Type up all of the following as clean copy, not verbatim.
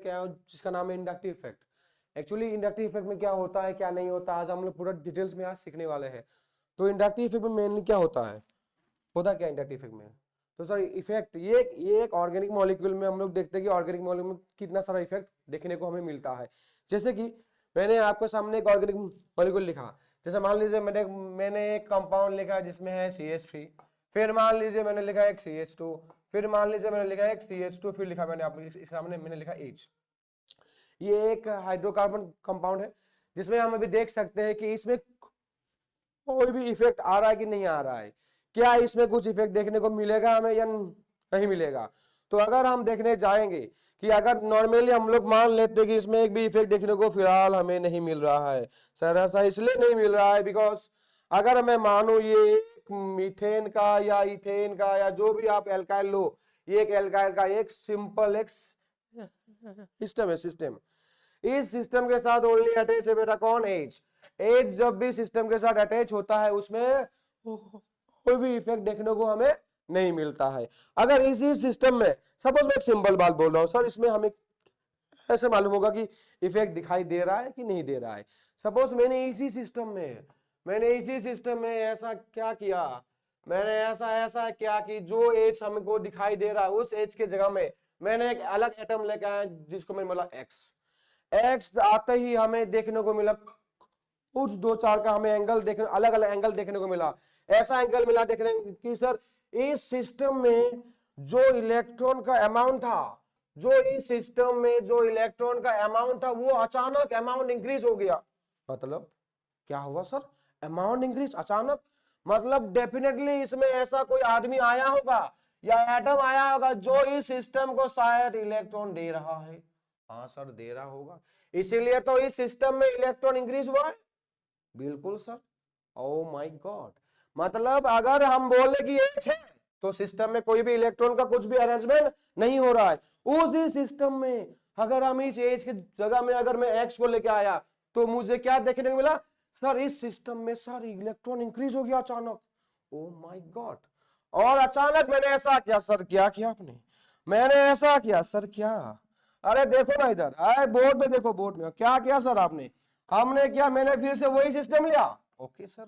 क्या है जिसका नाम है inductive effect. Actually inductive effect में क्या होता है क्या नहीं होता आज हम लोग पूरा डिटेल्स में आज सीखने वाले हैं। तो इंडक्टिव इफेक्ट में मेनली क्या होता क्या इंडक्टिव इफेक्ट में। तो सर इफेक्ट ये एक ऑर्गेनिक मॉलिक्यूल में हम लोग देखते हैं कि ऑर्गेनिक मॉलिक्यूल में कितना सारा इफेक्ट देखने को हमें मिलता है। जैसे कि मैंने आपके सामने एक ऑर्गेनिक मॉलिक्यूल लिखा, जैसे मान लीजिए मैंने एक कंपाउंड लिखा जिसमें है CH3, फिर मान लीजिए मैंने लिखा एक CH2, फिर मान लीजिए मैंने लिखा एक CH2, फिर लिखा मैंने आपके सामने मैंने लिखा H। ये एक हाइड्रोकार्बन कंपाउंड है जिसमें हम अभी देख सकते हैं कि इसमें कोई भी इफेक्ट आ रहा है कि नहीं आ रहा है, क्या इसमें कुछ इफेक्ट देखने को मिलेगा हमें या नहीं मिलेगा। तो अगर हम देखने जाएंगे कि अगर नॉर्मली हम लोग मान लेते हैं कि इसमें एक भी इफेक्ट देखने को फिलहाल हमें नहीं मिल रहा है। सर ऐसा इसलिए नहीं मिल रहा है बिकॉज अगर मैं मानू ये मीथेन का या इथेन का या जो भी आप एल्काइल लो, ये एक एल्काइल का एक सिंपल एक सिस्टम है। सिस्टम इस सिस्टम के साथ ओनली अटैच है बेटा कौन H। H जब भी सिस्टम के साथ अटैच होता है उसमें कोई भी इफेक्ट देखने को हमें नहीं मिलता है। अगर इसी सिस्टम में सपोज मैं एक सिंपल बात बोल रहा हूं सर, इसमें हमें ऐसे मालूम होगा कि इफेक्ट दिखाई दे रहा है कि नहीं दे रहा है। सपोज मैंने इसी सिस्टम में ऐसा क्या किया, मैंने ऐसा क्या कि जो एच हमको दिखाई दे रहा है उस एच के जगह में मैंने एक अलग एटम लेके आया जिसको मैंने बोला एक्स आते ही हमें देखने को मिला कुछ दो चार का हमें एंगल देखने अलग अलग एंगल देखने को मिला। ऐसा एंगल मिला देखने कि सर इस सिस्टम में जो इलेक्ट्रॉन का अमाउंट था वो अचानक अमाउंट इंक्रीज हो गया। मतलब क्या हुआ सर, अमाउंट इंक्रीज अचानक, मतलब डेफिनेटली इसमें ऐसा कोई आदमी आया होगा या एटम आया होगा जो इस सिस्टम को शायद इलेक्ट्रॉन दे रहा है। हाँ सर दे रहा होगा, इसीलिए तो इस सिस्टम में इलेक्ट्रॉन इंक्रीज हुआ है। बिल्कुल सर, ओ माय गॉड, मतलब अगर हम बोले कि H है तो सिस्टम में कोई भी इलेक्ट्रॉन का कुछ भी अरेंजमेंट नहीं हो रहा है। उसी सिस्टम में अगर हम इस H की जगह में अगर मैं X को लेके आया तो मुझे क्या देखने को मिला, सर इस सिस्टम में सर इलेक्ट्रॉन इंक्रीज हो गया अचानक। ओ माय गॉड, और अचानक मैंने ऐसा किया सर, क्या किया आपने, मैंने ऐसा किया सर, क्या, अरे देखो ना इधर, अरे बोर्ड में देखो, बोर्ड में क्या किया सर आपने, हमने क्या, मैंने फिर से वही सिस्टम लिया। ओके सर,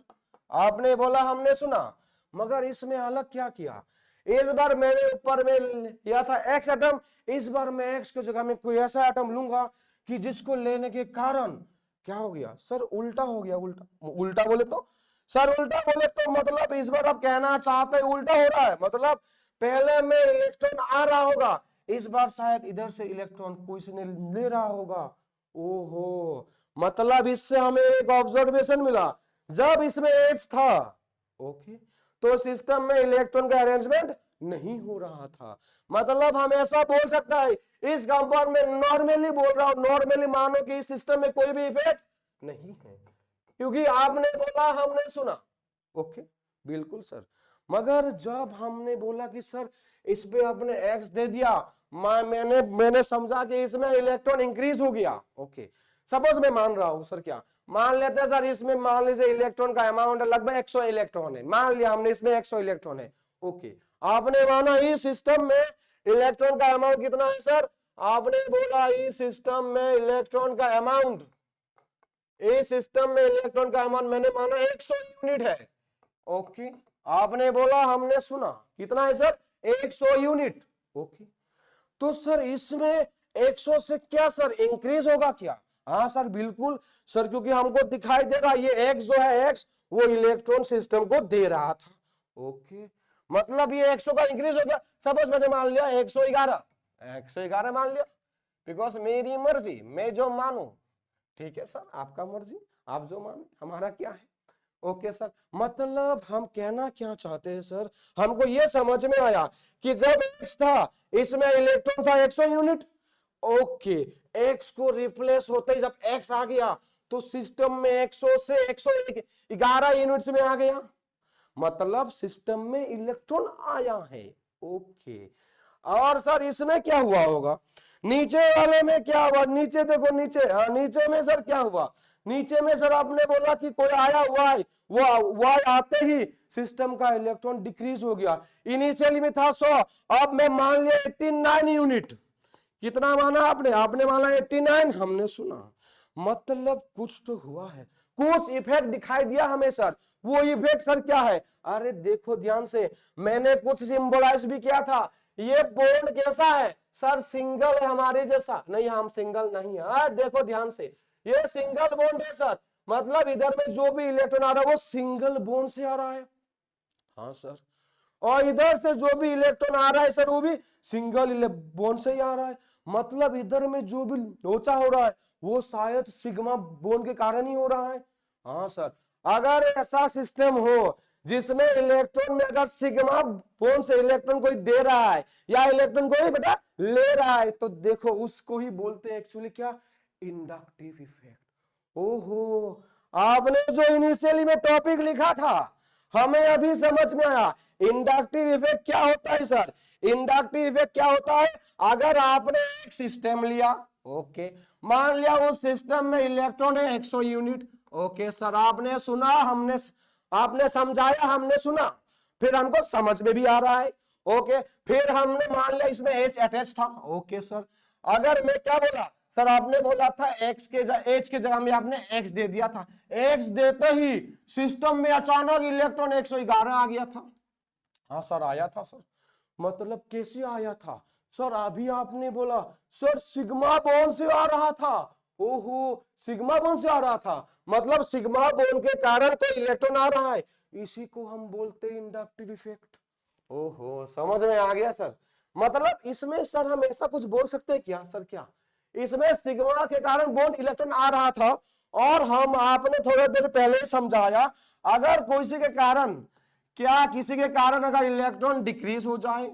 आपने बोला हमने सुना, मगर इसमें अलग क्या किया, इस बार मैंने ऊपर में लिया था एक्स एटम, इस बार मैं एक्स की जगह में कोई ऐसा एटम लूंगा कि जिसको लेने के कारण क्या हो गया सर, उल्टा हो गया। उल्टा बोले तो सर, उल्टा बोले तो मतलब इस बार आप कहना चाहते हैं उल्टा हो रहा है, मतलब पहले में इलेक्ट्रॉन आ रहा होगा, इस बार शायद इधर से इलेक्ट्रॉन कोई ने ले रहा होगा। ओहो, मतलब इससे हमें एक ऑब्जर्वेशन मिला, जब इसमें एच था ओके तो सिस्टम में इलेक्ट्रॉन का अरेंजमेंट नहीं हो रहा था। मतलब हम ऐसा बोल सकता है, इस कंपाउंड में नॉर्मली बोल रहा हूं, नॉर्मली मानो कि इस सिस्टम में कोई भी इफेक्ट नहीं है, क्योंकि आपने बोला हमने सुना। ओके बिल्कुल सर, मगर जब हमने बोला कि सर इस पे आपने एक्स दे दिया, मैंने समझा कि इसमें इलेक्ट्रॉन इंक्रीज हो गया। ओके सपोज मैं मान रहा हूं सर, क्या मान लेते हैं सर, इसमें मान लीजिए इलेक्ट्रॉन का अमाउंट लगभग 100 इलेक्ट्रॉन है, मान लिया हमने इसमें 100 इलेक्ट्रॉन है। ओके आपने माना इस सिस्टम में इलेक्ट्रॉन का अमाउंट कितना है सर, आपने बोला इस सिस्टम में इलेक्ट्रॉन का अमाउंट, इस सिस्टम में इलेक्ट्रॉन का अमाउंट मैंने माना 100 यूनिट है। ओके आपने बोला हमने सुना, कितना है सर, 100 यूनिट। ओके तो सर इसमें 100 से क्या सर इंक्रीज होगा क्या, हाँ सर बिल्कुल सर, क्योंकि हमको दिखाई दे रहा ये एक्स जो है एक्स वो इलेक्ट्रॉन सिस्टम को दे रहा था। ओके मतलब ये 100 का इंक्रीज हो गया। सपोज मैंने मान लिया 111 मान लिया, बिकॉज मेरी मर्जी, मैं जो मानू, ठीक है सर आपका मर्जी, आप जो माने, हमारा क्या है। ओके सर, मतलब हम कहना क्या चाहते हैं सर, हमको ये समझ में आया कि जब एक्स था इसमें इलेक्ट्रॉन था 100 यूनिट। ओके एक्स को रिप्लेस होते ही जब एक्स आ गया तो सिस्टम में 100 से 111 यूनिट्स में आ गया, मतलब सिस्टम में इलेक्ट्रॉन आया है। ओके और सर इसमें क्या हुआ होगा, नीचे वाले में क्या हुआ, नीचे देखो नीचे, हाँ नीचे में सर क्या हुआ, नीचे में सर आपने बोला कि कोई आया हुआ है, वो आते ही सिस्टम का इलेक्ट्रॉन डिक्रीज हो गया। इनिशियली में था 100, अब मैं मान लिया 89 यूनिट, कितना माना आपने? आपने माना 89, हमने सुना, मतलब कुछ तो हुआ है, कुछ इफेक्ट दिखाई दिया हमें सर। वो इफेक्ट सर क्या है? अरे देखो ध्यान से, मैंने कुछ सिंबलाइज भी किया था। ये बॉन्ड कैसा है सर? सिंगल है हमारे जैसा? नहीं, हम सिंगल नहीं है। देखो ध्यान से, ये सिंगल बॉन्ड है सर, मतलब इधर में जो भी इलेक्ट्रॉन आ रहा है वो सिंगल बॉन्ड से आ रहा है। हाँ सर, और इधर से जो भी इलेक्ट्रॉन आ रहा है सर वो भी सिंगल बॉन्ड से ही आ रहा है, मतलब इधर में जो भी लोचा हो रहा है वो शायद सिग्मा बॉन्ड के कारण ही हो रहा है। हाँ सर, अगर ऐसा सिस्टम हो जिसमें इलेक्ट्रॉन में अगर सिग्मा बॉन्ड से इलेक्ट्रॉन कोई दे रहा है या इलेक्ट्रॉन कोई बेटा ले रहा है, तो देखो उसको ही बोलते हैं एक्चुअली क्या? Inductive effect. ओहो, आपने जो इनिशियली में टॉपिक लिखा था हमें अभी समझ में आया। इंडक्टिव इफेक्ट क्या होता है सर? इंडक्टिव इफेक्ट क्या होता है? अगर आपने एक सिस्टम लिया, ओके, मान लिया उस सिस्टम में इलेक्ट्रॉन है 100 यूनिट, ओके सर, आपने सुना, हमने आपने समझाया, हमने सुना, फिर हमको समझ में भी आ रहा है, ओके, फिर हमने मान लिया इसमें H अटैच था, ओके सर। अगर मैं क्या बोला सर? आपने बोला था H के जगह में आपने X दे दिया था, X देते ही सिस्टम में अचानक इलेक्ट्रॉन 111 आ गया था। हाँ सर, आया था सर, मतलब कैसे आया था सर? अभी आपने बोला सर सिग्मा बॉन्ड से आ रहा था। ओहो, सिग्मा बॉन्ड से आ रहा था, मतलब सिग्मा बॉन्ड के कारण कोई इलेक्ट्रॉन आ रहा है, इसी को हम बोलते हैं इंडक्टिव इफेक्ट। ओहो, समझ में आ गया सर? मतलब इसमें सर हम ऐसा कुछ बोल सकते हैं क्या सर? क्या इसमें सिग्मा के कारण बॉन्ड इलेक्ट्रॉन आ रहा था, और हम आपने थोड़ी देर पहले ही समझाया अगर किसी के कारण, क्या किसी के कारण अगर इलेक्ट्रॉन डिक्रीज हो जाए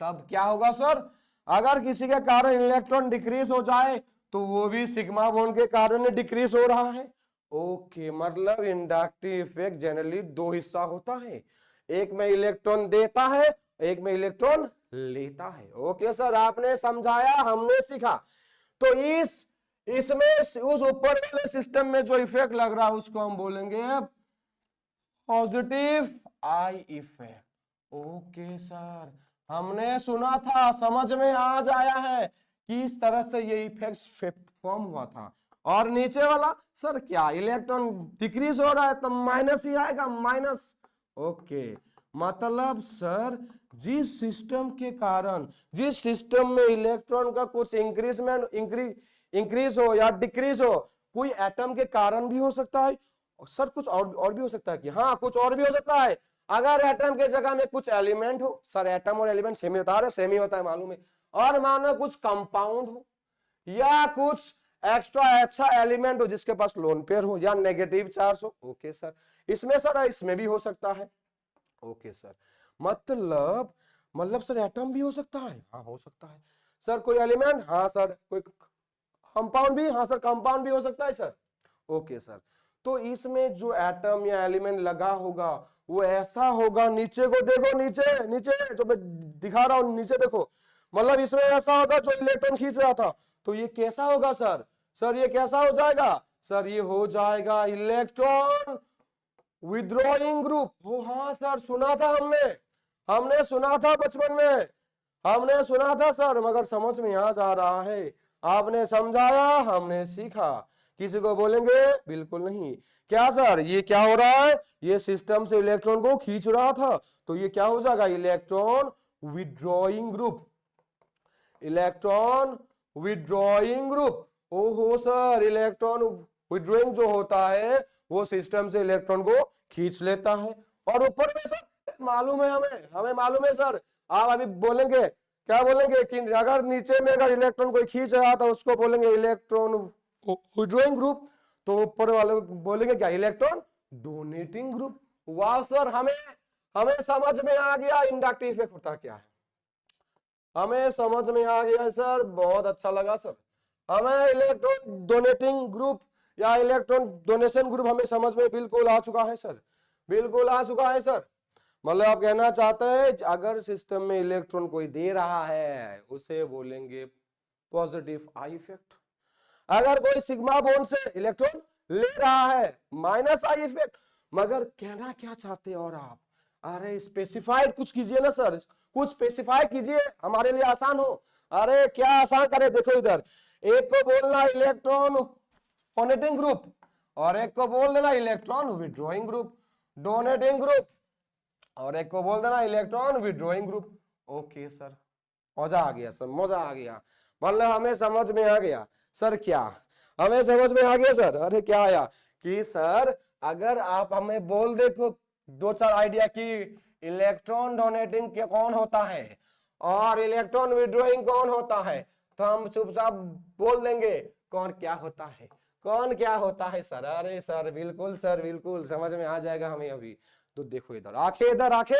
तब क्या होगा सर? अगर किसी के कारण इलेक्ट्रॉन डिक्रीज हो जाए तो वो भी सिग्मा बॉन्ड के कारण डिक्रीज हो रहा है। ओके, मतलब इंडक्टिव इफेक्ट जनरली दो हिस्सा होता है, एक में इलेक्ट्रॉन देता है, एक में इलेक्ट्रॉन लेता है। ओके सर, आपने समझाया, हमने सीखा। तो इसमें उस ऊपर वाले सिस्टम में जो इफेक्ट लग रहा है उसको हम बोलेंगे positive I effect. Okay sir, हमने सुना था, समझ में आज आया है कि इस तरह से ये इफेक्ट फॉर्म हुआ था। और नीचे वाला सर क्या? इलेक्ट्रॉन डिक्रीज हो रहा है तो माइनस ही आएगा, माइनस। ओके, मतलब सर जिस सिस्टम के कारण, जिस सिस्टम में इलेक्ट्रॉन का कुछ इंक्रीज हो या डिक्रीज हो, कोई एटम के कारण भी हो सकता है सर, कुछ और भी हो सकता है कि? हाँ, कुछ और भी हो सकता है। अगर एटम के जगह में कुछ एलिमेंट हो सर, एटम और एलिमेंट सेम होता है, सेम ही होता है मालूम है, और मानो कुछ कंपाउंड हो या कुछ एक्स्ट्रा अच्छा एलिमेंट हो जिसके पास लोन पेयर हो या नेगेटिव चार्ज हो। ओके सर, इसमें सर इसमें भी हो सकता है। ओके सर, मतलब सर एटम भी हो सकता है? हाँ हो सकता है सर। कोई एलिमेंट? हाँ सर। कोई कंपाउंड भी? हाँ सर, कंपाउंड भी हो सकता है सर। ओके सर, तो इसमें जो एटम या एलिमेंट लगा होगा वो ऐसा होगा, नीचे को देखो, नीचे नीचे जो मैं दिखा रहा हूं, नीचे देखो, मतलब इसमें ऐसा होगा जो इलेक्ट्रॉन खींच रहा था, तो ये कैसा होगा सर? सर ये कैसा हो जाएगा सर? ये हो जाएगा इलेक्ट्रॉन विथड्रॉइंग ग्रुप। वो हाँ सर, सुना था हमने सुना था बचपन में, हमने सुना था सर, मगर समझ में आ जा रहा है। आपने समझाया, हमने सीखा, किसी को बोलेंगे बिल्कुल नहीं। क्या सर ये क्या हो रहा है? ये सिस्टम से इलेक्ट्रॉन को खींच रहा था, तो ये क्या हो जाएगा? Electron withdrawing group, electron withdrawing group. ओहो सर, इलेक्ट्रॉन विथड्रॉइंग जो होता है वो सिस्टम से इलेक्ट्रॉन को खींच लेता है। और ऊपर में सर मालूम है, हमें मालूम है सर। आप अभी बोलेंगे, क्या बोलेंगे कि अगर नीचे में अगर इलेक्ट्रॉन कोई खींच रहा था उसको बोलेंगे इलेक्ट्रॉन विथड्रॉइंग ग्रुप, तो ऊपर वाले बोलेंगे क्या? Electron donating group. वाह सर, हमें समझ में आ गया इंडक्टिव इफेक्ट होता क्या है, हमें समझ में आ गया सर, बहुत अच्छा लगा सर। हमें इलेक्ट्रॉन डोनेटिंग ग्रुप या इलेक्ट्रॉन डोनेशन ग्रुप हमें समझ में बिल्कुल आ चुका है सर, बिल्कुल आ चुका है सर। मतलब आप कहना चाहते हैं अगर सिस्टम में इलेक्ट्रॉन कोई दे रहा है उसे बोलेंगे पॉजिटिव आई इफेक्ट। अगर कोई सिग्मा बॉन्ड से इलेक्ट्रॉन ले रहा है, माइनस आई इफेक्ट। मगर कहना क्या चाहते हैं और आप? अरे स्पेसिफाइड कुछ कीजिए ना सर, कुछ स्पेसिफाई कीजिए, हमारे लिए आसान हो। अरे क्या आसान करे, देखो इधर एक को बोलना इलेक्ट्रॉन डोनेटिंग ग्रुप और एक को बोल देना electron withdrawing group, donating group, और एक को बोल देना electron withdrawing group. Okay sir, मजा आ गया सर, मजा आ गया, मतलब हमें समझ में आ गया सर। क्या हमें समझ में आ गया सर? अरे क्या आया कि सर अगर आप हमें बोल दे को दो चार आइडिया कि इलेक्ट्रॉन डोनेटिंग क्या कौन होता है और इलेक्ट्रॉन विड्रॉइंग कौन होता है, तो हम चुपचाप बोल देंगे कौन क्या होता है, कौन क्या होता है सर। अरे सर बिल्कुल समझ में आ जाएगा हमें अभी। तो देखो इधर आंखें, इधर आंखें,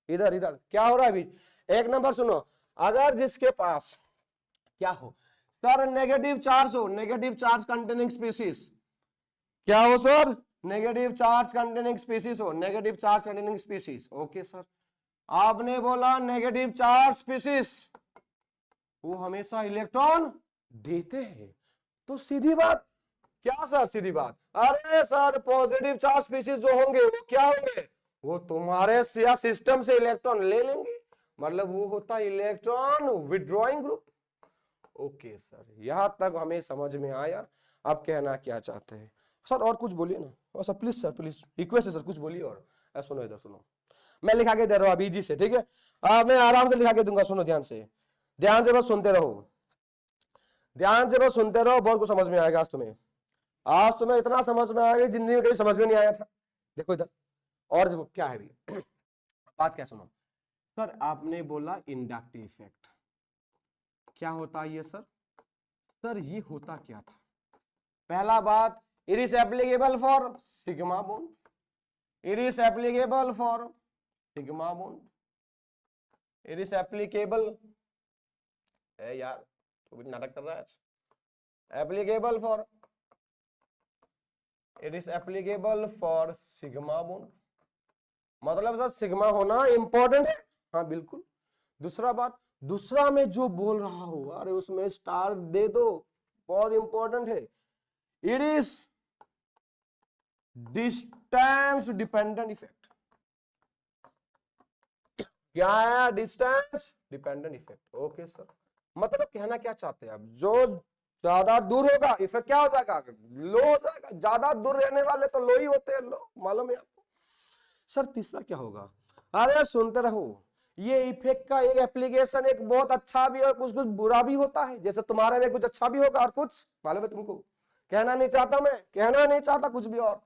इधर इधर क्या हो रहा है अभी। एक नंबर सुनो, अगर जिसके पास क्या हो सर नेगेटिव चार्ज हो, नेगेटिव चार्ज कंटेनिंग स्पीशीज, क्या हो sir? Negative charge containing species हो, negative charge containing species. Okay sir, आपने बोला नेगेटिव चार्ज स्पीशीज वो हमेशा इलेक्ट्रॉन देते हैं, तो सीधी बात क्या सर? सीधी बात, अरे सर पॉजिटिव चार्ज स्पीशीज जो होंगे वो क्या होंगे? वो तुम्हारे या सिस्टम से इलेक्ट्रॉन ले लेंगे, मतलब वो होता है electron withdrawing group. Okay sir, यहां तक हमें समझ में आया। आप कहना क्या चाहते हैं सर? और कुछ बोलिए ना, और sir please, sir please request है सर, कुछ बोलिए। और सुनो इधर सुनो, मैं लिखा के दे रहा हूं अभी इजी से, ठीक है? मैं आराम से लिखा के दूंगा, सुनो ध्यान से, ध्यान से बस सुनते रहो, ध्यान से बस सुनते रहो, बहुत कुछ समझ में आएगा आज तुम्हें। आज तुम्हें इतना समझ में आएगा जिंदगी में कभी समझ में नहीं आया था। देखो इधर, और देखो क्या है अभी बात, क्या सुनो सर, आपने बोला इंडक्टिव इफेक्ट, क्या होता है ये सर? सर ये होता क्या था? पहला बात, it is applicable for sigma bond, it is applicable for sigma bond, it is applicable, यार तो भी नाटक कर रहा है, applicable for, it is applicable for sigma bond, मतलब सर सिग्मा होना इंपॉर्टेंट है, हाँ बिल्कुल। दूसरा बात, दूसरा में जो बोल रहा हो अरे उसमें स्टार दे दो, बहुत इंपॉर्टेंट है। It is distance dependent effect, क्या है? Distance dependent effect. Okay sir, मतलब कहना क्या चाहते हैं आप? जो ज्यादा दूर होगा इफेक्ट क्या हो जाएगा? लो हो जाएगा। ज्यादा दूर रहने वाले तो लो ही होते हैं, लो, मालूम है आपको। सर तीसरा क्या होगा? अरे सुनते रहो, ये इफेक्ट का एक एप्लीकेशन एक बहुत अच्छा भी और कुछ कुछ बुरा भी होता है, जैसे तुम्हारे में कुछ अच्छा भी होगा और कुछ, मालूम है तुमको, कहना नहीं चाहता मैं, कहना नहीं चाहता कुछ भी। और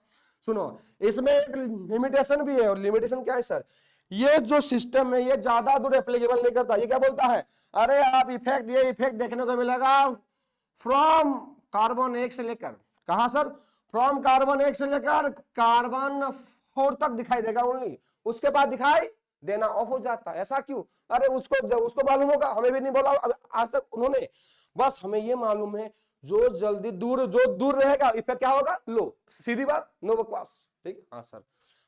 सुनो, इसमें एक लिमिटेशन भी है, और लिमिटेशन क्या है सर? ये जो सिस्टम है ये ज्यादा दूर एप्लीकेबल नहीं करता। ये क्या बोलता है? अरे आप इफेक्ट, ये इफेक्ट देखने को मिलेगा फ्रॉम कार्बन 1 से लेकर, कहा सर? फ्रॉम कार्बन 1 से लेकर कार्बन 4 तक दिखाई देगा ओनली, उसके बाद दिखाई देना ऑफ हो जाता है। ऐसा क्यों? अरे उसको जब उसको मालूम होगा, हमें भी नहीं बोला आज तक उन्होंने, बस हमें ये मालूम है जो जल्दी दूर, जो दूर रहेगा इफेक्ट क्या होगा? लो, सीधी बात, नो बकवास, ठीक? हाँ सर,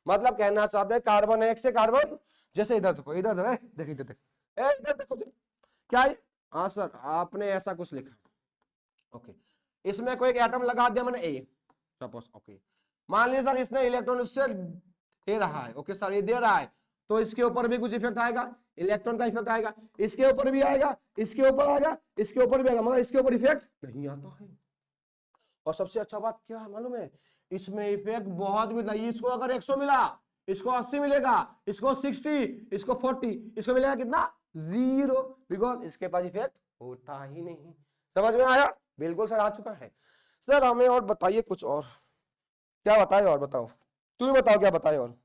मतलब कहना चाहते हैं कार्बन 1 से कार्बन, जैसे इधर देखो, इधर देखो, इधर देखो, इधर देखो, क्या है? हाँ सर, आपने ऐसा कुछ लिखा, ओके, इसमें कोई एक एटम लगा दिया मैंने ए, सपोज, ओके, मान लीजिए सर इसने इलेक्ट्रॉन उससे दे रहा है, ओके सर ये दे रहा है, तो इसके ऊपर भी कुछ इफेक्ट आएगा, इलेक्ट्रॉन का इफेक्ट आएगा, इसके ऊपर भी आएगा, इसके ऊपर आएगा, इसके ऊपर भी आएगा, मगर इसके ऊपर इफेक्ट नहीं आता है। और सबसे अच्छा बात क्या है मालूम है? इसमें इफेक्ट बहुत मिलता है। इसको अगर 100 मिला, इसको 80 मिलेगा, इसको 60, इसको 40, इसको मिलेगा कितना? 0, बिकॉज इसके पास इफेक्ट होता ही नहीं। समझ में आया? बिल्कुल सर, आ चुका है। सर हमें और बताइए कुछ और, क्या बताए और बताओ, तुम बताओ क्या बताए और।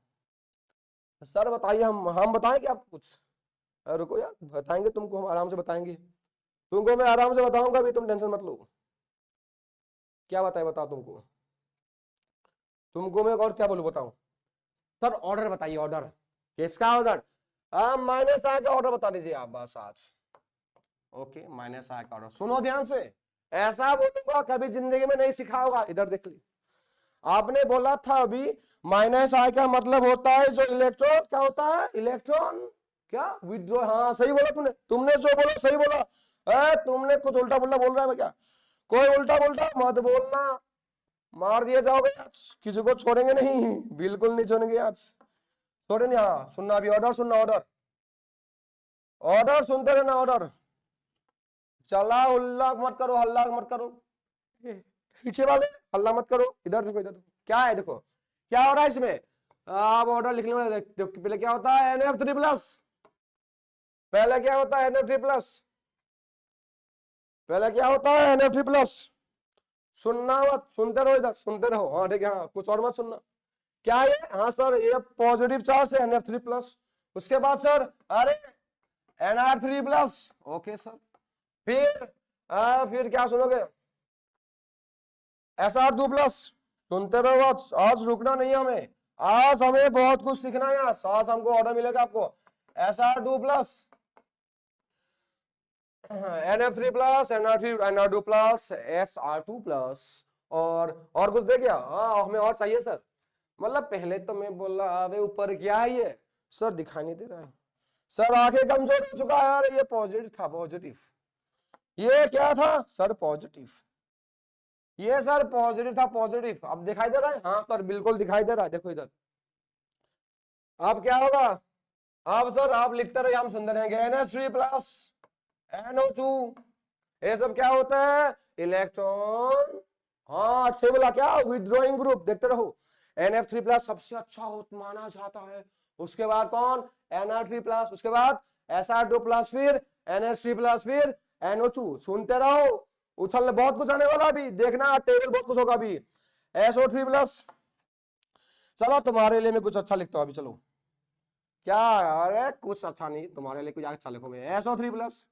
सर बताइए, हम बताएं क्या आपको कुछ? रुको यार, बताएंगे तुमको, हम आराम से बताएंगे तुमको, मैं आराम से बताऊंगा अभी, तुम टेंशन मत लो। क्या बताए बताओ तुमको, तुमको मैं और क्या बोलूं बताओ? सर ऑर्डर बताइए, ऑर्डर किसका? ऑर्डर माइनस आय का ऑर्डर बता दीजिए आप बस आज। ओके, माइनस आय का ऑर्डर सुनो ध्यान से, ऐसा बोलूंगा कभी जिंदगी में नहीं सिखा होगा। इधर देख ली, आपने बोला था अभी माइनस आय का मतलब होता है जो इलेक्ट्रॉन, क्या होता है? इलेक्ट्रॉन क्या विड्रॉ, हाँ सही बोला तुमने, तुमने जो बोला सही बोला। तुमने कुछ उल्टा पुल्टा बोल रहा है मैं क्या? कोई उल्टा पुल्टा मत बोलना, मार दिए जाओगे आज, किसी को छोड़ेंगे नहीं, बिल्कुल नहीं छोड़ेंगे आज, छोड़े नहीं। हाँ सुनना अभी, ऑर्डर सुनना, ऑर्डर, ऑर्डर सुनते रहना, ऑर्डर। चला हल्ला मत करो, हल्ला मत करो, पीछे वाले हल्ला मत करो, इधर देखो, इधर देखो क्या है, देखो क्या हो रहा है इसमें। आप ऑर्डर लिखने वाले देखो, पहले क्या होता है NF3+, पहले क्या होता है NF3+, पहले क्या होता है NF3+। सुनना मत, सुनते रहो, इधर सुनते रहो, हाँ ठीक है, हाँ कुछ और मत सुनना। क्या ये, हाँ सर ये पॉजिटिव चार्ज है NF3+। उसके बाद सर अरे NR3+, ओके सर। फिर क्या सुनोगे, SR2+। सुनते रहो, आज रुकना नहीं है हमें, आज हमें बहुत कुछ सीखना है, आज हमको ऑर्डर मिलेगा आपको। SR2+, NF3+, NR2+, SR2+, और कुछ दे गया, हाँ हमें और चाहिए सर। मतलब पहले तो मैं बोल रहा अबे ऊपर क्या है ये, सर दिखाई नहीं दे रहा है सर, आंखें कमजोर हो चुका है यार, ये पॉजिटिव था, पॉजिटिव, ये क्या था सर, पॉजिटिव, ये सर पॉजिटिव था, पॉजिटिव। अब दिखाई दे रहा है, हाँ सर बिल्कुल दिखाई दे रहा है, देखो इधर। अब क्या होगा, अब सर आप लिखते रहे, हम सुन रहेंगे NH3+, NO2, ये सब क्या होता है, इलेक्ट्रॉन, हाँ से बोला क्या, विथड्रॉइंग ग्रुप। देखते रहो, NF3+ सबसे अच्छा माना जाता है, उसके बाद कौन, NR3+, उसके बाद SR2+, फिर NH3+, फिर NO2। सुनते रहो, उछल बहुत कुछ आने वाला, अभी देखना टेबल बहुत कुछ होगा अभी। SO3+, चलो तुम्हारे लिए मैं कुछ अच्छा लिखता हूं अभी, चलो क्या, अरे कुछ अच्छा नहीं, तुम्हारे लिए कुछ अच्छा लिखो मैं। SO3+,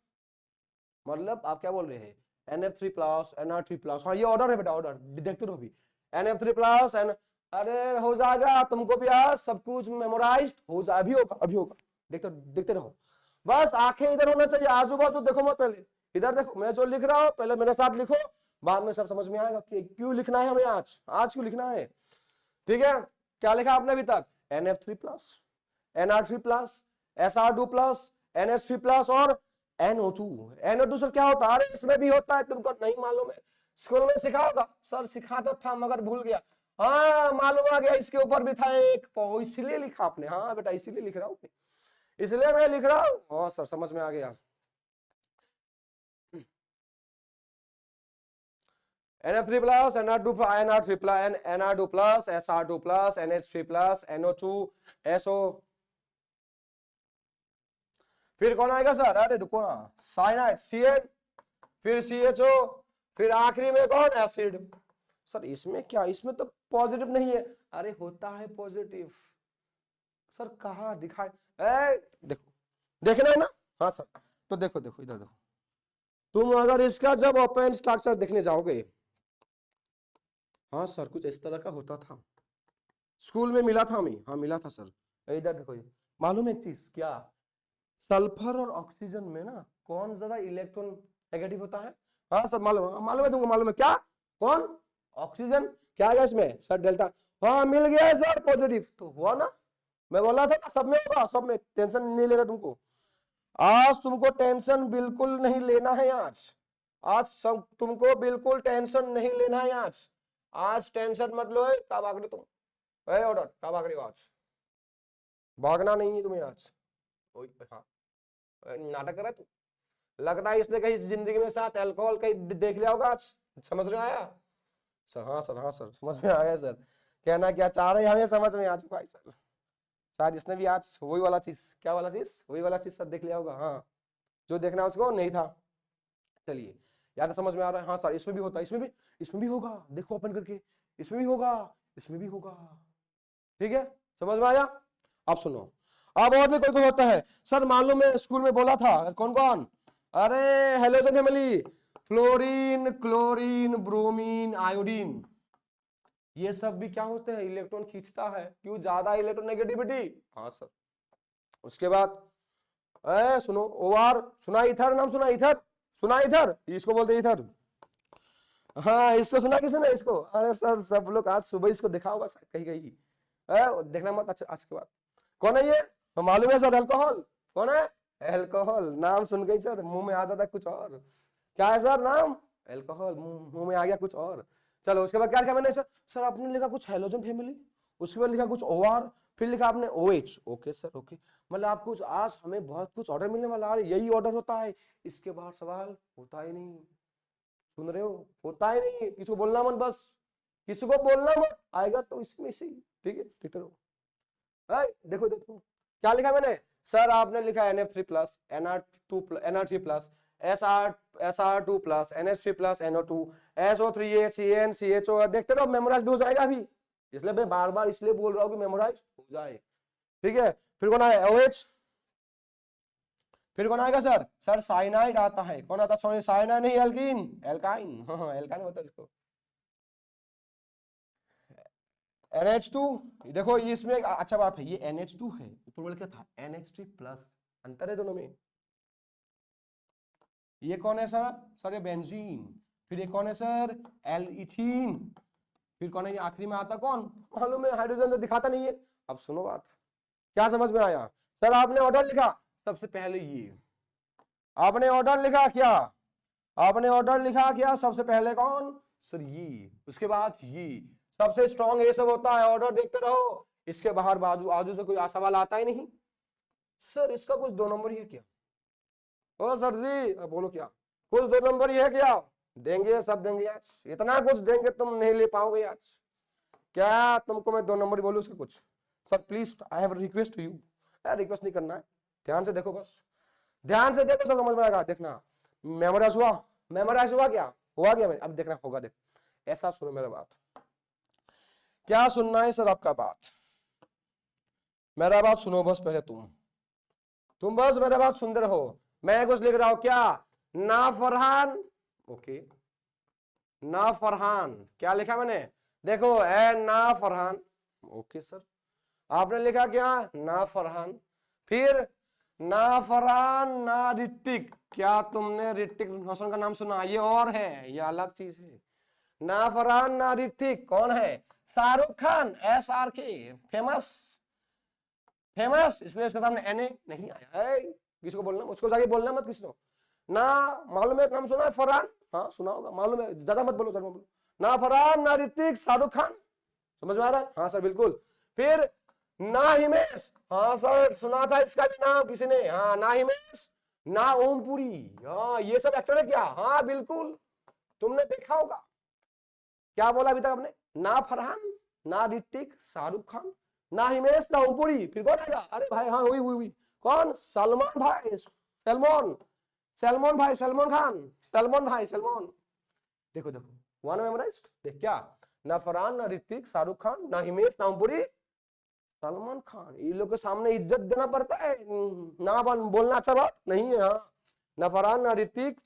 मतलब आप क्या बोल रहे हैं, NF3+, NR3+, हाँ ये ऑर्डर है बेटा, ऑर्डर देखते रहो अभी। NF3+, अरे हो जाएगा तुमको भी, आज सब कुछ मेमोराइज हो जाए, अभी होगा, अभी होगा, देखते रहो, बस आंखें इधर होना चाहिए, आजू बाजू देखो मत, पहले इधर देखो, मैं जो लिख रहा हूं पहले मेरे साथ लिखो, बाद में सब समझ में आएगा कि क्यों लिखना है हमें, आज क्यों लिखना है। ठीक है, क्या लिखा आपने अभी तक, NF3+, NR3+, SR2+, NH3+, और NO2। NO2 सर क्या होता है, अरे इसमें भी होता है, तुमको नहीं मालूम है, स्कूल में सिखा होगा सर, सिखा तो था मगर भूल गया, हाँ मालूम आ गया, इसके ऊपर भी था एक, इसलिए लिखा आपने, हाँ बेटा इसीलिए लिख रहा हूँ, इसलिए मैं लिख रहा हूँ, हाँ सर समझ में आ गया। NF3+, NR2+, SR2+, NH3+, NO2, SO, फिर कौन आएगा सर, अरे रुको ना, साइनाइड, CN, फिर CHO, फिर आखिरी में कौन, एसिड। सर इसमें क्या, इसमें तो पॉजिटिव नहीं है, अरे होता है पॉजिटिव सर, कहा दिखाई, देखो देखना है ना, हाँ सर, तो देखो देखो इधर देखो, तुम अगर इसका जब ओपन स्ट्रक्चर देखने जाओगे, हाँ सर कुछ इस तरह का होता था, स्कूल में मिला था हमें, हाँ मिला था सर, इधर देखो, मालूम है एक चीज क्या, सल्फर और ऑक्सीजन में ना कौन ज्यादा इलेक्ट्रॉन नेगेटिव होता है, हाँ सर मालूम, मालूम है तुमको, मालूम है क्या, कौन, ऑक्सीजन, क्या है इसमें सर, डेल्टा, हाँ मिल गया सर पॉजिटिव, तो हुआ ना, मैं बोला था ना सब में होगा, सब में, टेंशन नहीं लेना तुमको, आज तुमको टेंशन बिल्कुल नहीं लेना है, आज सब तुमको बिल्कुल टेंशन नहीं लेना है, आज टेंशन मत लो, कब भाग रहे तुम, ऑर्डर कब भाग रहे हो, आज भागना नहीं है तुम्हें, आज हाँ नाटक कर रहा है तू, लगता है इसने कहीं जिंदगी में साथ अल्कोहल कहीं देख लिया होगा, आज समझ में आया सर, हाँ सर, हाँ सर समझ में आ गया सर, कहना क्या चाह रहे हैं हमें समझ में आ चुका है सर, शायद इसने भी आज वही वाला चीज, क्या वाला चीज, वही वाला चीज सर देख लिया होगा, हाँ जो देखना उसको नहीं था, चलिए यार समझ में आ रहा है, हाँ सर इसमें भी होता है, इसमें भी होगा, देखो ओपन करके, इसमें भी होगा, इसमें भी होगा, ठीक है समझ में आया। अब सुनो, अब और भी कोई कोई होता है सर, मालूम है स्कूल में बोला था, कौन कौन, अरे halogen family, fluorine, chlorine, bromine, iodine, ये सब भी क्या होते हैं, इलेक्ट्रॉन खींचता है, क्यों, ज्यादा इलेक्ट्रॉन नेगेटिविटी, हाँ सर। उसके बाद सुनो, ओआर सुना, इथर नाम सुना, इथर सुना, इथर इसको बोलते इथर, हाँ इसको सुना किसने इसको, अरे सर सब लोग आज सुबह इसको देखा होगा कहीं कहीं, देखना मत, अच्छा आज के बाद, कौन है ये, मालूम है सर, अल्कोहल, कौन है, अल्कोहल, नाम सुन गई सर मुंह में आ जाता कुछ और, क्या है सर नाम, अल्कोहल, मुंह में आ गया कुछ और। चलो उसके बाद क्या लिखा मैंने सर, आपने लिखा कुछ हेलोजन फैमिली, उसके बाद लिखा कुछ ओआर, फिर लिखा आपने OH, ओके सर ओके। मतलब आप कुछ आज हमें बहुत कुछ ऑर्डर मिलने वाला है, यही ऑर्डर होता है, इसके बाहर सवाल होता ही नहीं। सुन रहे हो, होता ही नहीं, किसी को बोलना मत, बस किसी को बोलना मत, आएगा तो इसमें से, ठीक है, देखते रहो। देखो देखो क्या लिखा मैंने सर, आपने लिखा NF3 plus NR3 plus SR2 plus NH3 plus NO2 SO3 CN CHO, देखते रहो, मेमोराइज भी हो जाएगा अभी, इसलिए मैं बार बार इसलिए बोल रहा हूँ कि मेमोराइज हो जाए, ठीक है। फिर कौन आया OH, फिर कौन आएगा सर, सर साइनाइड आता है, कौन आता है, सॉरी साइनाइड नहीं, एल्कीन, एल्काइन, हाँ एल्काइन होता है इसको। NH2, देखो इसमें एक अच्छा बात है, ये NH2 है, ऊपर वाला क्या था NH3 प्लस, अंतर है दोनों में। ये कौन है सर, सर ये बेंजीन, फिर ये कौन है सर, एल्इथीन, फिर कौन है ये आखिरी में आता कौन, मालूम है, हाइड्रोजन तो दिखाता नहीं है। अब सुनो बात, क्या समझ में आया सर, आपने ऑर्डर लिखा सबसे पहले ये, आपने ऑर्डर लिखा क्या, आपने ऑर्डर लिखा क्या, सबसे पहले कौन सर ये, उसके बाद ये, सबसे स्ट्रॉन्ग ये सब होता है, ऑर्डर देखते रहो, इसके बाहर बाजू आजू से कोई सवाल आता ही नहीं। सर इसका कुछ 2 नंबर ही है क्या, ओ सर जी बोलो क्या, कुछ 2 नंबर ही है क्या, देंगे सब देंगे आज, इतना कुछ देंगे तुम नहीं ले पाओगे आज, क्या तुमको मैं 2 नंबर बोलूं उसका कुछ, sir please I have request to you, request नहीं करना है, ध्यान से देखो, बस ध्यान से देखो, सब समझ में आएगा, देखना मेमोराइज हुआ, मेमोराइज हुआ क्या, हुआ क्या, अब देखना होगा, देख ऐसा सुनो मेरा बात, क्या सुनना है सर आपका बात, मेरा बात सुनो बस पहले, तुम बस मेरा बात सुनते रहो, मैं कुछ लिख रहा हूं क्या, ना फरहान, ओके, ना फरहान, क्या लिखा मैंने, देखो ना फरहान, ओके सर, आपने लिखा क्या, ना फरहान, फिर ना फरहान ना ऋतिक, क्या तुमने ऋतिक रोशन का नाम सुना, ये और है, ये अलग चीज है, ना फरहान ना ऋतिक, कौन है, Shahrukh Khan, SRK, famous famous, इसलिए इसके सामने NA नहीं आया है, किसी को बोलना, उसको जाके बोलना मत किसी को, ना मालूम है नाम सुना है फरहान, हाँ सुना होगा, मालूम है, ज्यादा मत बोलो, ज्यादा मत बोलो, ना फरहान ना ऋतिक, शाहरुख खान, समझ में आ रहा है, हाँ सर बिल्कुल, फिर ना हिमेश, हाँ सर सुना था इसका भी नाम किसी ने, हाँ ना हिमेश ना ओमपुरी, हाँ ये सब एक्टर है क्या, हाँ बिल्कुल तुमने देखा होगा, क्या बोला अभी तक आपने, ना फरहान ना ऋतिक, शाहरुख खान, ना हिमेश ना ओमपुरी, फिर कौन आएगा, अरे भाई हाँ हुई कौन, सलमान भाई, सलमान, सलमान भाई, सलमान खान, सलमान भाई, सलमान, देखो देखो वन मेमोराइज्ड, देख क्या, ना फरहान ना ऋतिक, शाहरुख खान, ना हिमेश ना ओमपुरी, सलमान खान, ये लोग के सामने इज्जत देना पड़ता है, ना बोलना अच्छा बात नहीं है, हाँ ना फरहान ना ऋतिक,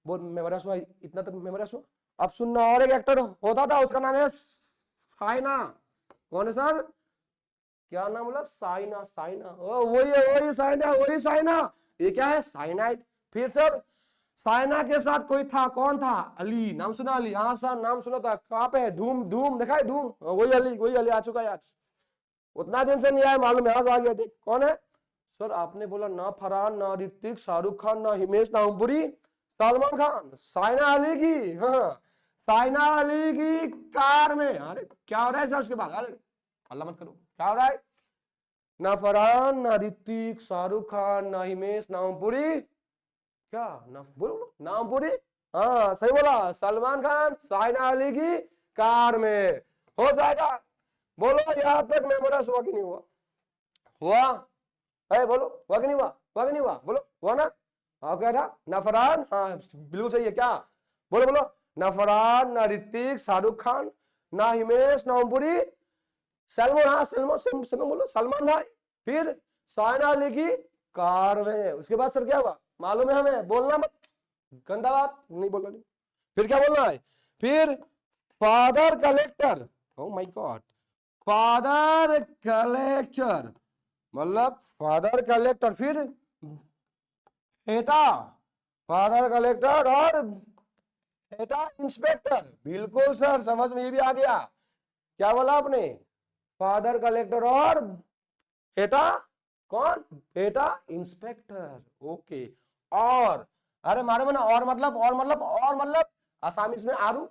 बोल मेमोराइज हुआ, इतना तक मेमोराइज हुआ। अब सुनना, और एक एक्टर होता था, उसका नाम है साइना, कौन है सर, क्या नाम बोला, साइना, साइना, वही साइना, वही साइना, ये क्या है साइनाइड, फिर सर साइना के साथ कोई था, कौन था, अली, नाम सुना अली, हाँ सर नाम सुना था, कहाँ पे, धूम धूम देखा है, धूम, वही अली आ चुका है आज, उतना दिन से नहीं आया मालूम है, आज आ गया, देख कौन है सर, आपने बोला ना फरहान ना ऋतिक, शाहरुख खान ना हिमेश ना ओमपुरी, सलमान खान, साइना अली की, हाँ साइना अली की कार में, अरे क्या हो रहा है सर उसके बाद, अरे अल्लाह मत करो, क्या हो रहा है, ना फरहान ना ऋतिक, शाहरुख खान ना हिमेश ना ओमपुरी, क्या ना बोलो ना ओमपुरी, हाँ सही बोला, सलमान खान साइना अली की कार में, हो जाएगा, बोलो यहां तक मेमोराइज हुआ कि नहीं हुआ, हुआ है, बोलो हुआ कि नहीं हुआ, हुआ कि नहीं हुआ, बोलो हुआ ना, हाँ क्या था, ना फरहान, हाँ बिल्कुल सही है, क्या बोलो बोलो, ना फरहान ना ऋतिक, शाहरुख खान ना हिमेश ना ओमपुरी, सलमान, हाँ सलमान बोलो, सलमान भाई, फिर साइना अली की कार में, उसके बाद सर क्या हुआ मालूम है हमें, बोलना मत, गंदा बात नहीं बोलना, नहीं, फिर क्या बोलना है, फिर father collector, oh my God, father collector, मतलब फादर कलेक्टर, फिर बेटा फादर कलेक्टर, और बेटा इंस्पेक्टर, बिल्कुल सर समझ में ये भी आ गया, क्या बोला आपने, फादर कलेक्टर और बेटा कौन, बेटा इंस्पेक्टर, ओके, और अरे मारो में ना, और मतलब आसामीज में आरू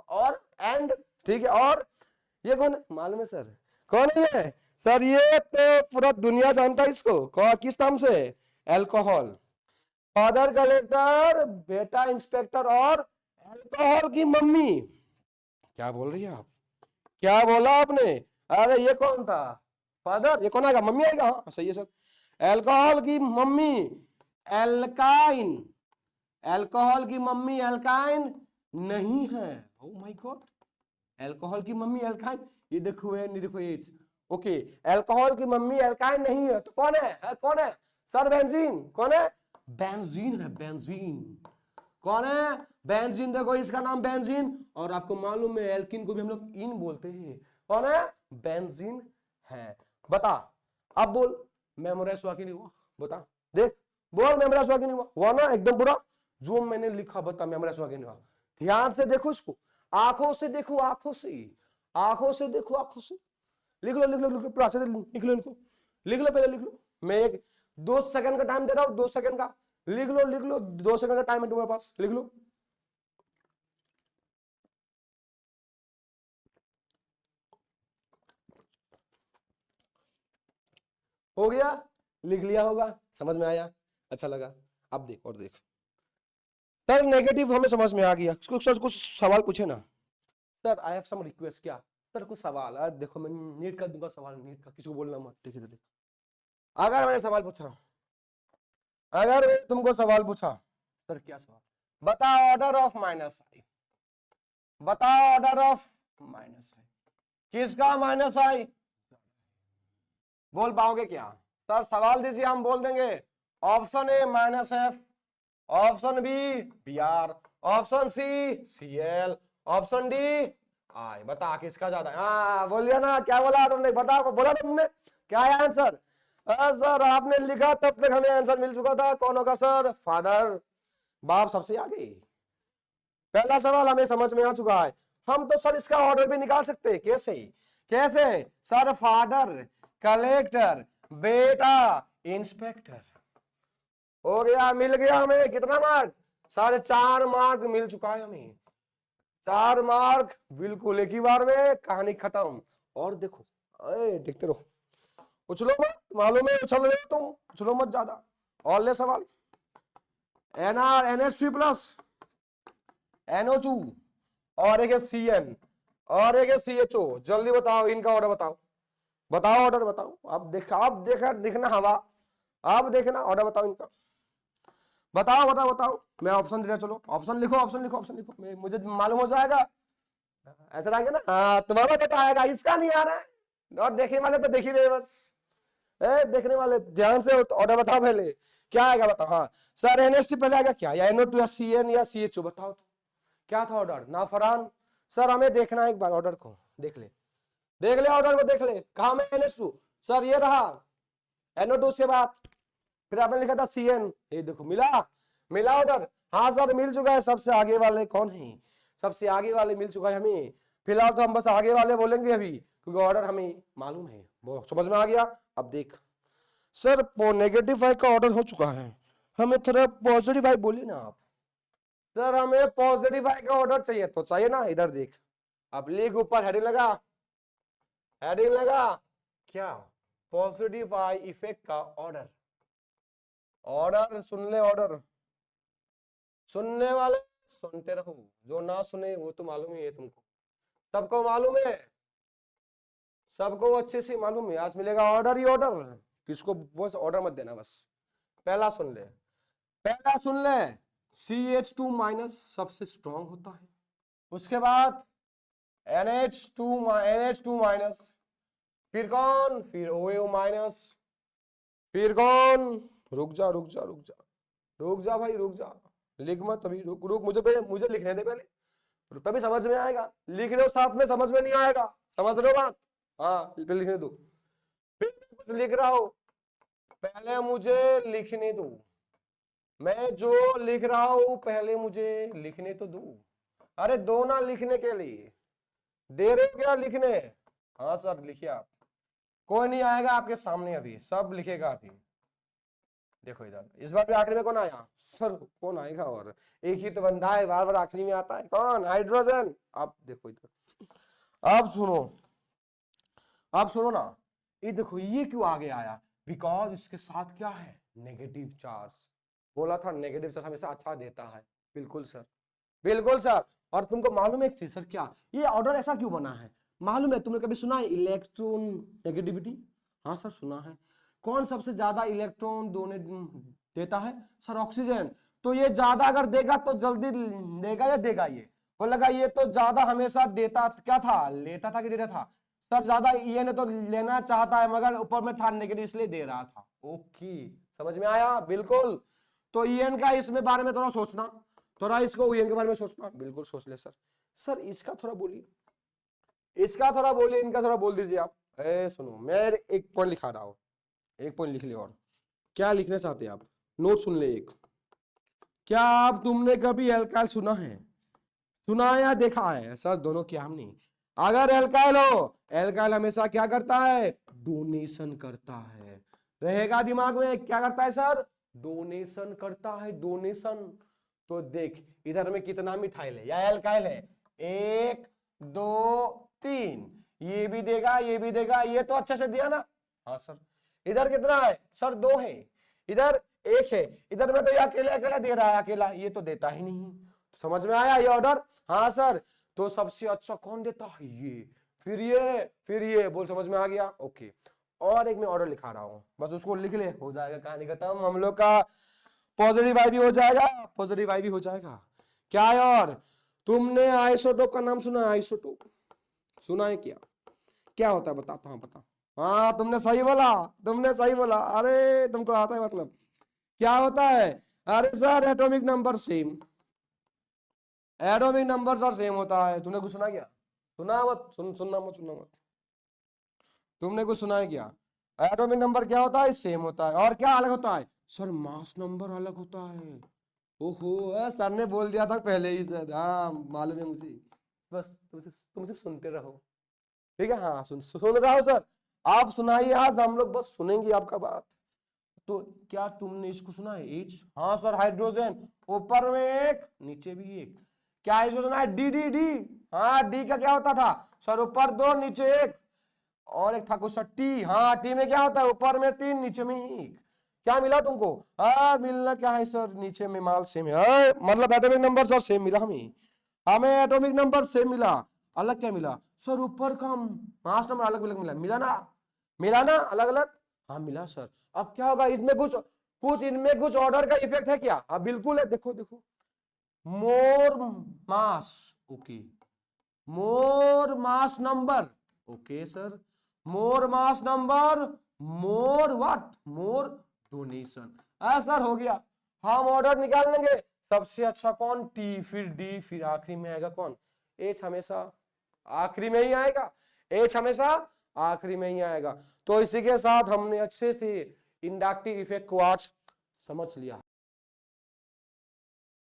और एंड, ठीक है, और ये कौन है मालूम है सर, कौन है ये, सर ये तो पूरा दुनिया जानता है इसको, किस नाम से? अल्कोहल। फादर कलेक्टर, बेटा इंस्पेक्टर और अल्कोहल की मम्मी। क्या बोल रही है आप? क्या बोला आपने? अरे ये कौन था? फादर। ये कौन आएगा? मम्मी आएगा। हाँ सही है सर। अल्कोहल की मम्मी एल्काइन। अल्कोहल की मम्मी एल्काइन नहीं है। ओह माय गॉड, अल्कोहल की मम्मी एल्काइन। ये देखो है, देखो एज। ओके, अल्कोहल की मम्मी एल्काइन नहीं है तो कौन है? कौन है सर? बेंजीन। कौन है? बेंजीन है, बेंजीन। कौन है? बेंजीन। देखो इसका नाम बेंजीन, और आपको मालूम है एल्किन को भी हम लोग इन बोलते हैं। कौन है? बेंजीन है। बता, अब बोल मेमोराइज हुआ कि नहीं हुआ? बता, देख बोल मेमोराइज हुआ कि नहीं हुआ? हुआ ना एकदम पूरा जो मैंने लिखा, बता मेमोराइज हुआ कि नहीं हुआ? ध्यान से देखो इसको, आंखों से देखो, आंखों से, आंखों से देखो, आंखों से। लिख लो, लिख लो, लिख लो, पूरा लिख लो, इनको लिख लो, पहले लिख लो। मैं एक 2 सेकंड का टाइम दे रहा हूं, 2 सेकंड का। लिख लो, लिख लो, 2 सेकंड का टाइम है तुम्हारे पास, लिख लो। हो गया? लिख लिया होगा, समझ में आया, अच्छा लगा। अब देख और देख सर, नेगेटिव हमें समझ में आ गया। कुछ सवाल पूछे ना sir. I have some request. क्या सर? कुछ सवाल। अरे देखो मैं नीट का दूंगा सवाल, नीट का किसी को बोलना मत। देखिए देख, अगर मैंने सवाल पूछा, अगर मैं तुमको सवाल पूछा सर, क्या सवाल? बताओ ऑर्डर ऑफ माइनस आई। बताओ ऑर्डर ऑफ माइनस आई। किसका माइनस आई? बोल पाओगे क्या सर? सवाल दीजिए, हम बोल देंगे। Option A minus F, option B B R, option C C L, option D I. बता किसका ज्यादा? हाँ बोलिए ना, क्या बोला तुमने? बताओ, बोला तुमने क्या है आंसर? सर आपने लिखा तब तक हमें आंसर मिल चुका था। कौन होगा सर? फादर। बाप सबसे आगे। पहला सवाल हमें समझ में आ चुका है। हम तो सर इसका ऑर्डर भी निकाल सकते हैं। कैसे? कैसे सर? फादर, कलेक्टर, बेटा, इंस्पेक्टर। हो गया, मिल गया हमें। कितना मार्क? 4.5 मार्क मिल चुका है हमें। 4 मार्क बिल्कुल एक ही बार में, कहानी खत्म। और देखो, देखते रहो, उछलो मत, मालूम है उछल रहे हो तुम, उछलो मत ज्यादा। और ले सवाल। NH3 प्लस, NO2 और एक है CN और एक है CHO। जल्दी बताओ इनका ऑर्डर बताओ। बताओ ऑर्डर बताओ। अब देखा दिखना हवा। अब देखना ऑर्डर बताओ इनका। बताओ बताओ बताओ। मैं ऑप्शन दे रहा, चलो ऑप्शन लिखो, ऑप्शन लिखो, ऑप्शन लिखो। मुझे मालूम हो जाएगा। ऐसा रहेगा ना? हाँ तुम्हारा बेटा आएगा, इसका नहीं आ रहा है। और देखने वाले तो देख ही रहे बस। देखने वाले ध्यान से ऑर्डर बताओ पहले, क्या आएगा बताओ। हाँ सर NH3 पहले आएगा क्या, या NO2 या CN या CHO? बताओ तो क्या था ऑर्डर ना फरहान? सर हमें देखना है एक बार ऑर्डर को, देख ले, देख ले ऑर्डर को, देख ले। कहा में NH2 सर? ये रहा NO2 से बात, फिर आपने लिखा था CN। ये देखो मिला, मिला ऑर्डर। हाँ सर मिल चुका है। सबसे आगे वाले कौन है? सबसे आगे वाले मिल चुका है हमें। फिलहाल तो हम बस आगे वाले बोलेंगे अभी, क्योंकि ऑर्डर हमें मालूम है। वो समझ में आ गया। अब देख सर, नेगेटिव 5 का ऑर्डर हो चुका है, हमें थोड़ा पॉजिटिव 5 बोलिए ना आप। सर हमें पॉजिटिव 5 का ऑर्डर चाहिए, तो चाहिए ना। इधर देख, अब लिख, ऊपर हेडिंग लगा, हेडिंग लगा क्या? पॉजिटिव आई इफेक्ट का ऑर्डर। ऑर्डर सुन ले, ऑर्डर सुनने वाले सुनते रहो, जो ना सुने वो तो मालूम ही है तुमको, सबको मालूम है, सबको अच्छे से मालूम है। आज मिलेगा ऑर्डर ही ऑर्डर। किसको बस ऑर्डर मत देना बस। पहला सुन ले, पहला सुन ले। CH2 माइनस सबसे स्ट्रॉन्ग होता है। उसके बाद NH2 माइनस, फिर कौन? फिर OH माइनस, फिर कौन? रुक जा रुक जा रुक जा रुक जा भाई, रुक जा, लिख मत अभी, रुक रुक, मुझे लिखने दे पहले, तभी समझ में आएगा। लिख रहे हो साथ में, समझ में नहीं आएगा। समझ रहे हो बात? हाँ लिखने दो। फिर कुछ लिख रहा हो, पहले मुझे लिखने दो। मैं जो लिख रहा हूं पहले मुझे लिखने तो दो। अरे दो ना लिखने के लिए, दे रहे हो क्या लिखने? हाँ सर लिखिए आप। कोई नहीं आएगा आपके सामने अभी, सब लिखेगा अभी। देखो इधर, इस बार भी आखिरी में कौन आया? सर कौन आएगा? और एक ही तो बंदा है, बार बार आखिरी में आता है। कौन? हाइड्रोजन। अब देखो इधर, अब सुनो, अब सुनो ना। ये देखो ये क्यों आगे आया, बिकॉज इसके साथ क्या है, नेगेटिव चार्ज। बोला था नेगेटिव चार्ज हमेशा अच्छा देता है। बिल्कुल सर, बिल्कुल सर। और तुमको मालूम है एक चीज सर, क्या ये ऑर्डर ऐसा क्यों बना है मालूम है? तुमने कभी सुना है इलेक्ट्रॉन नेगेटिविटी? हाँ सर सुना है। कौन सबसे ज्यादा इलेक्ट्रॉन डोनेट देता है? Sir oxygen. तो ये ज्यादा अगर देगा तो जल्दी देगा या देगा? ये बोलेगा ये तो ज्यादा हमेशा देता, क्या था, लेता था कि देता था? सर ज्यादा ये ने तो लेना चाहता है मगर ऊपर में था नेगेटिव इसलिए दे रहा था। ओके समझ में आया? बिल्कुल। तो ईएन का इसमें बारे में थोड़ा सोचना, थोड़ा इसको ईएन के बारे में सोचना। बिल्कुल सोच ले सर। सर इसका थोड़ा बोलिए, इसका थोड़ा बोलिए, इनका थोड़ा बोल दीजिए आप। सुनो मैं एक पॉइंट लिखा रहा हूं, एक पॉइंट लिख ले। और क्या लिखना चाहते हैं आप? नोट सुन ले एक। क्या आप तुमने कभी एल्काइल सुना है? सुना है या देखा है? सर दोनों क्या, हम नहीं। अगर एल्काइल हो, एल्काइल हमेशा क्या करता है, डोनेशन करता है। रहेगा दिमाग में, क्या करता है सर, डोनेशन करता है, डोनेशन। तो देख इधर में कितना मिथाइल है या एल्काइल है, 1 2 3, ये भी देगा ये भी देगा, ये तो अच्छे से दिया ना। हाँ सर। इधर कितना है सर, 2 है, इधर 1 है, इधर में तो ये अकेले अकेला दे रहा है, अकेला ये तो देता ही नहीं। समझ में आया ये ऑर्डर? हाँ सर। तो सबसे अच्छा कौन देता है, ये, फिर ये, फिर ये। बोल समझ में आ गया? ओके। और एक मैं ऑर्डर लिखा रहा हूं, बस उसको लिख ले, हो जाएगा कहानी खत्म। हम लोग का पॉजिटिव आई भी हो जाएगा, पॉजिटिव आई भी हो जाएगा। क्या है? और तुमने आइसोटोप का नाम सुना है? आइसोटोप सुना है क्या? क्या होता है बताता हूं, बता। हाँ तुमने सही बोला, तुमने सही बोला। अरे तुमको आता है मतलब। क्या होता है? अरे sir atomic number same, atomic number sir same होता है। तुमने कुछ सुना क्या? सुना मत, सुनना मत, सुनना मत। तुमने कुछ सुना है क्या? एटॉमिक नंबर क्या होता है, सेम होता है। और क्या अलग होता है सर? मास नंबर अलग होता है। ओहो सर ने बोल दिया था पहले ही सर, हाँ मालूम है मुझे। बस तुम सिर्फ सुनते रहो, ठीक है? हाँ सुन रहा हो सर। आप सुनाइए, आज हम लोग बस सुनेंगे आपका बात। तो क्या तुमने इसको सुना है, H? हाँ सर हाइड्रोजन, ऊपर में एक नीचे भी एक। क्या इसको सुना है, डी डी डी? हाँ डी का क्या होता था सर, ऊपर 2 नीचे 1। और एक था कुछ सर टी, हाँ टी में क्या होता है, ऊपर में 3 नीचे में 1। क्या मिला तुमको? हाँ मिलना क्या है सर, नीचे में माल सेम है, मतलब एटॉमिक नंबर सर सेम मिला हमें, हमें एटॉमिक नंबर सेम मिला। अलग क्या मिला सर, ऊपर का मास नंबर अलग अलग मिला, मिला ना, मिला ना, अलग अलग। हाँ मिला सर। अब क्या होगा, इसमें कुछ कुछ इनमें कुछ ऑर्डर का इफेक्ट है क्या? हाँ बिल्कुल है, देखो देखो, more mass, okay, more mass number, okay sir, more mass number, more what, more donation. Sir हो गया, हम ऑर्डर निकाल लेंगे। सबसे अच्छा कौन, टी, फिर डी, फिर आखिरी में आएगा कौन, एच। हमेशा आखिरी में ही आएगा, एच हमेशा आखिरी में ही आएगा। तो इसी के साथ हमने अच्छे से इंडक्टिव इफेक्ट को आज समझ लिया।